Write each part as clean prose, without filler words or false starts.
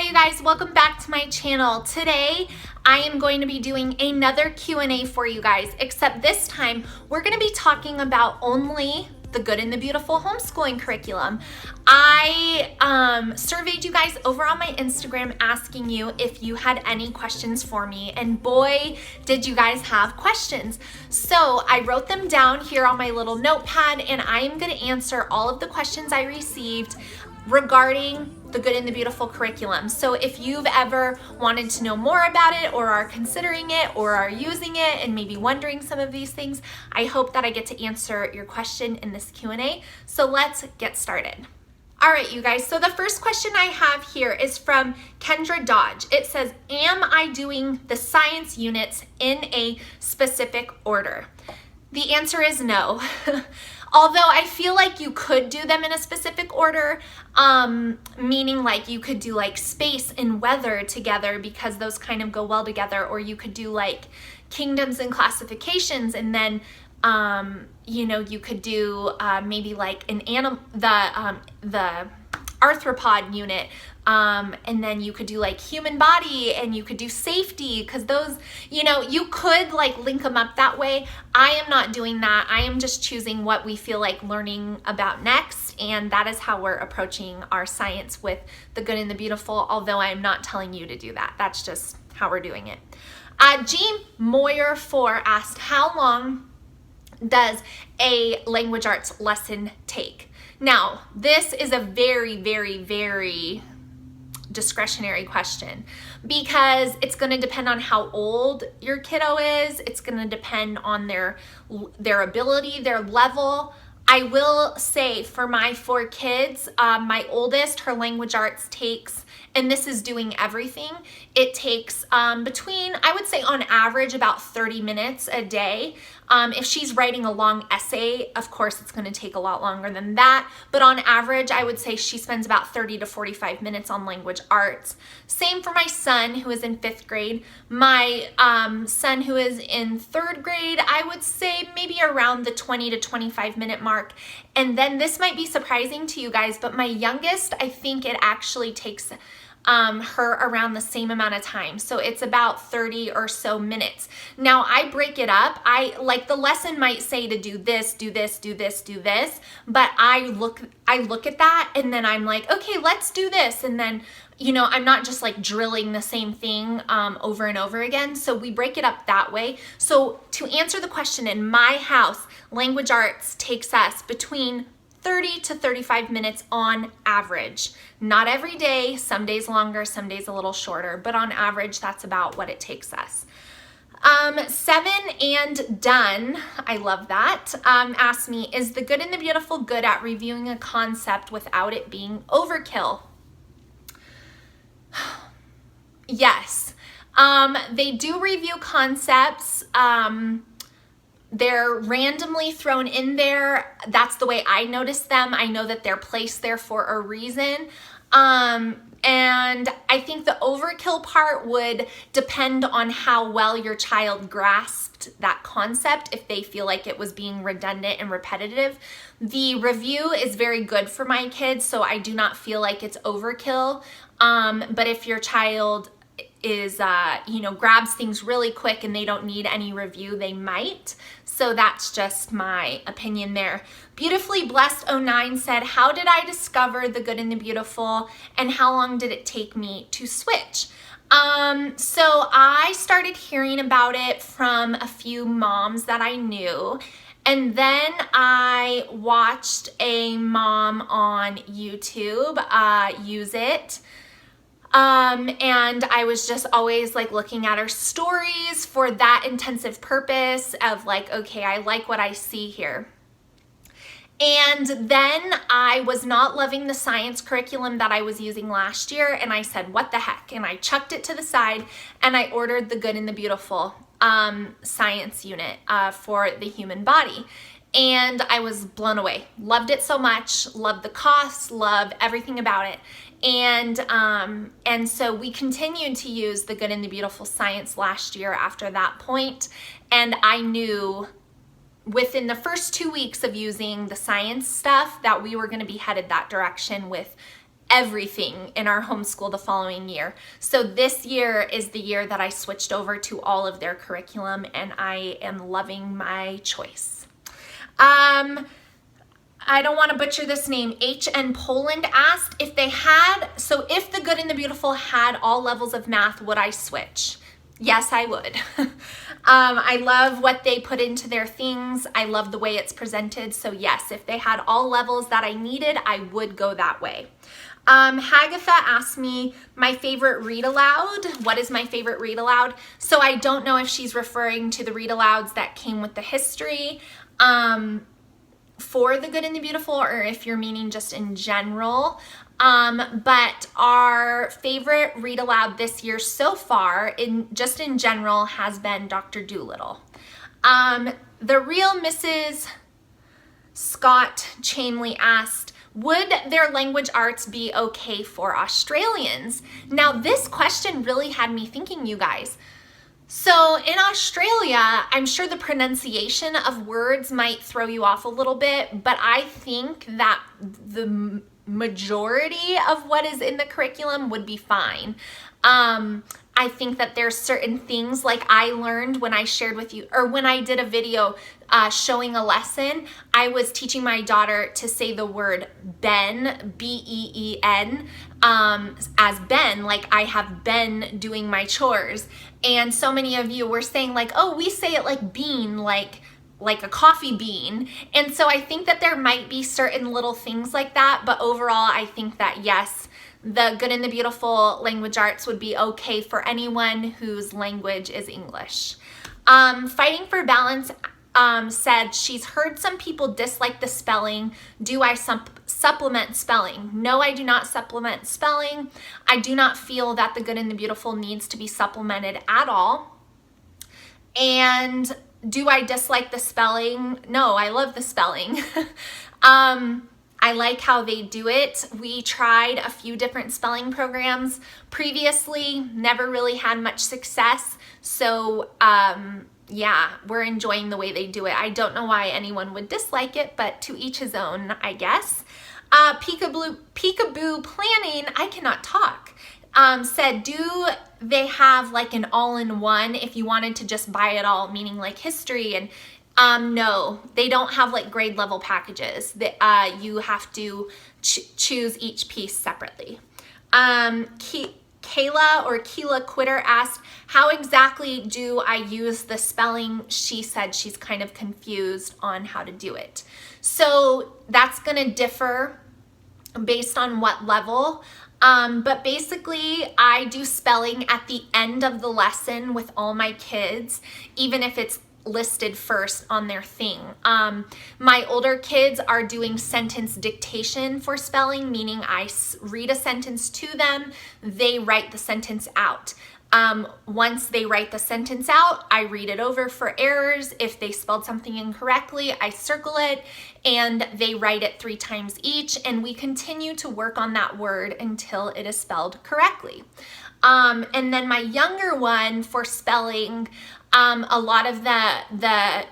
Hi you guys, welcome back to my channel. Today I am going to be doing another Q&A for you guys, except this time we're going to be talking about only the Good and the Beautiful homeschooling curriculum. I surveyed you guys over on my Instagram asking you if you had any questions for me, and boy did you guys have questions. So I wrote them down here on my little notepad, and I am going to answer all of the questions I received regarding the Good and the Beautiful curriculum. So if you've ever wanted to know more about it, or are considering it, or are using it and maybe wondering some of these things, I hope that I get to answer your question in this Q&A. So let's get started. All right, you guys, so the first question I have here is from Kendra Dodge. It says, am I doing the science units in a specific order? The answer is no. Although I feel like you could do them in a specific order, meaning like you could do like space and weather together because those kind of go well together, or you could do like kingdoms and classifications, and then you could do maybe like the arthropod unit, and then you could do like human body, and you could do safety, because those, you could like link them up that way. I am not doing that. I am just choosing what we feel like learning about next, and that is how we're approaching our science with the Good and the Beautiful, although I am not telling you to do that. That's just how we're doing it. Jean Moyer 4 asked, how long does a language arts lesson take? Now, this is a very, very, very discretionary question, because it's going to depend on how old your kiddo is. It's going to depend on their ability, their level. I will say for my 4 kids, my oldest, her language arts takes, and this is doing everything, it takes between, I would say on average, about 30 minutes a day. If she's writing a long essay, of course it's going to take a lot longer than that, but on average I would say she spends about 30 to 45 minutes on language arts. Same for my son, who is in 5th grade. My son, who is in 3rd grade, I would say maybe around the 20 to 25 minute mark. And then this might be surprising to you guys, but my youngest, I think it actually takes her around the same amount of time. So it's about 30 or so minutes. Now I break it up. I like the lesson might say to do this, do this, do this, do this, but I look at that and then I'm like, okay, let's do this. And then, I'm not just like drilling the same thing over and over again. So we break it up that way. So to answer the question, in my house, language arts takes us between 30 to 35 minutes on average. Not every day, some days longer, some days a little shorter, but on average, that's about what it takes us. 7 and done, I love that, asked me, is the Good and the Beautiful good at reviewing a concept without it being overkill? Yes. They do review concepts. They're randomly thrown in there. That's the way I notice them. I know that they're placed there for a reason. And I think the overkill part would depend on how well your child grasped that concept, if they feel like it was being redundant and repetitive. The review is very good for my kids, so I do not feel like it's overkill. But if your child is, grabs things really quick and they don't need any review, they might. So that's just my opinion there. Beautifully Blessed 09 said, how did I discover the Good and the Beautiful, and how long did it take me to switch? So I started hearing about it from a few moms that I knew. And then I watched a mom on YouTube use it. And I was just always like looking at her stories for that intensive purpose of like, okay, I like what I see here. And then I was not loving the science curriculum that I was using last year, and I said, what the heck? And I chucked it to the side, and I ordered the Good and the Beautiful science unit for the human body. And I was blown away. Loved it so much, loved the cost, loved everything about it. And so we continued to use the Good and the Beautiful science last year after that point. And I knew within the first 2 weeks of using the science stuff that we were going to be headed that direction with everything in our homeschool the following year. So this year is the year that I switched over to all of their curriculum, and I am loving my choice. I don't want to butcher this name. H.N. Poland asked if if the Good and the Beautiful had all levels of math, would I switch? Yes, I would. I love what they put into their things. I love the way it's presented. So yes, if they had all levels that I needed, I would go that way. Hagatha asked me my favorite read aloud. What is my favorite read aloud? So I don't know if she's referring to the read alouds that came with the history for the Good and the Beautiful, or if you're meaning just in general. But our favorite read aloud this year so far, in general, has been Dr. Dolittle. The real Mrs. Scott Chamley asked, would their language arts be okay for Australians? Now, this question really had me thinking, you guys. So in Australia, I'm sure the pronunciation of words might throw you off a little bit, but I think that the majority of what is in the curriculum would be fine. I think that there's certain things like I learned when I shared with you, or when I did a video showing a lesson, I was teaching my daughter to say the word Ben, B-E-E-N, as Ben, like I have been doing my chores. And so many of you were saying like, oh, we say it like bean, like a coffee bean. And so I think that there might be certain little things like that, but overall I think that yes, the Good and the Beautiful language arts would be okay for anyone whose language is English. Fighting for Balance said she's heard some people dislike the spelling. Do I supplement spelling? No, I do not supplement spelling. I do not feel that the Good and the Beautiful needs to be supplemented at all. And do I dislike the spelling? No, I love the spelling. I like how they do it. We tried a few different spelling programs previously, never really had much success. So yeah, we're enjoying the way they do it. I don't know why anyone would dislike it, but to each his own, I guess. Peekaboo Planning, I cannot talk, said, do they have like an all-in-one if you wanted to just buy it all, meaning like history? And no, they don't have like grade level packages. That you have to choose each piece separately. Kayla or Keela Quitter asked, how exactly do I use the spelling? She said she's kind of confused on how to do it. So that's gonna differ based on what level. But basically I do spelling at the end of the lesson with all my kids, even if it's listed first on their thing. My older kids are doing sentence dictation for spelling, meaning I read a sentence to them, they write the sentence out. Once they write the sentence out, I read it over for errors. If they spelled something incorrectly, I circle it and they write it 3 times each, and we continue to work on that word until it is spelled correctly. And then my younger one for spelling, a lot of the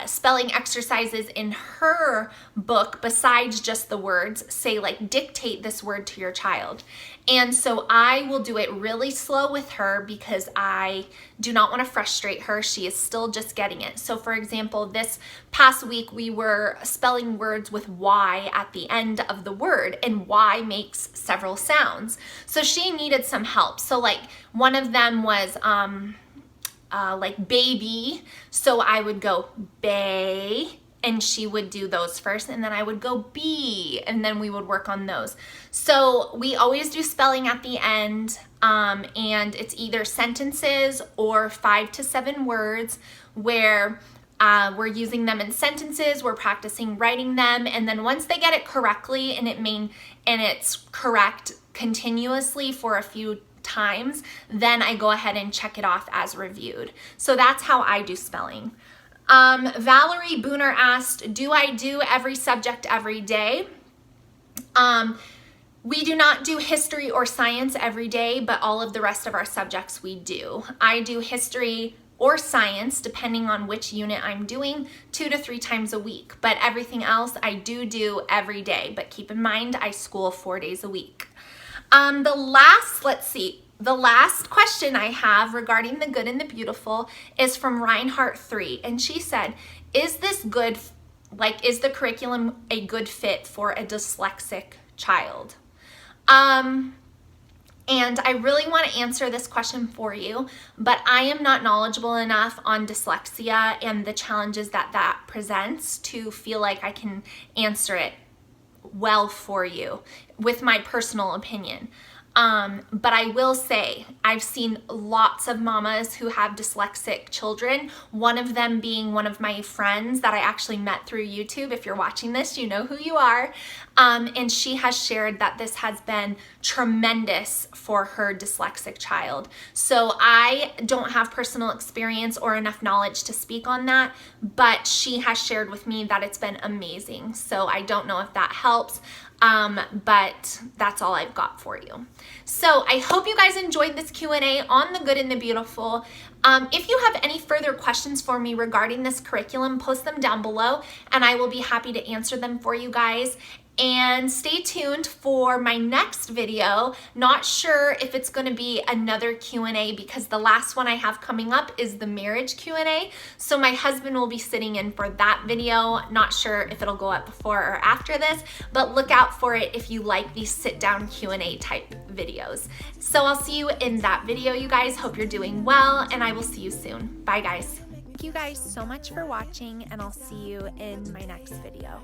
spelling exercises in her book, besides just the words, say like dictate this word to your child. And so I will do it really slow with her because I do not want to frustrate her. She is still just getting it. So for example, this past week we were spelling words with Y at the end of the word, and Y makes several sounds. So she needed some help. So like one of them was like baby, so I would go bay, and she would do those first, and then I would go bee, and then we would work on those. So we always do spelling at the end, and it's either sentences or 5 to 7 words where we're using them in sentences, we're practicing writing them, and then once they get it correctly and it's correct continuously for a few times, then I go ahead and check it off as reviewed. So that's how I do spelling. Valerie Booner asked, do I do every subject every day? We do not do history or science every day, but all of the rest of our subjects we do. I do history or science, depending on which unit I'm doing, 2 to 3 times a week. But everything else I do every day. But keep in mind, I school 4 days a week. The last question I have regarding the good and the beautiful is from Reinhardt 3. And she said, is this good, like, is the curriculum a good fit for a dyslexic child? And I really want to answer this question for you, but I am not knowledgeable enough on dyslexia and the challenges that that presents to feel like I can answer it well for you with my personal opinion. But I will say I've seen lots of mamas who have dyslexic children, one of them being one of my friends that I actually met through YouTube. If you're watching this, you know who you are. And she has shared that this has been tremendous for her dyslexic child. So I don't have personal experience or enough knowledge to speak on that, but she has shared with me that it's been amazing. So I don't know if that helps. But that's all I've got for you. So I hope you guys enjoyed this Q&A on the good and the beautiful. If you have any further questions for me regarding this curriculum, post them down below and I will be happy to answer them for you guys. And stay tuned for my next video. Not sure if it's going to be another Q&A because the last one I have coming up is the marriage Q&A. So my husband will be sitting in for that video. Not sure if it'll go up before or after this, but look out for it if you like these sit-down Q&A type videos. So I'll see you in that video, you guys. Hope you're doing well, and I will see you soon. Bye, guys. Thank you guys so much for watching, and I'll see you in my next video.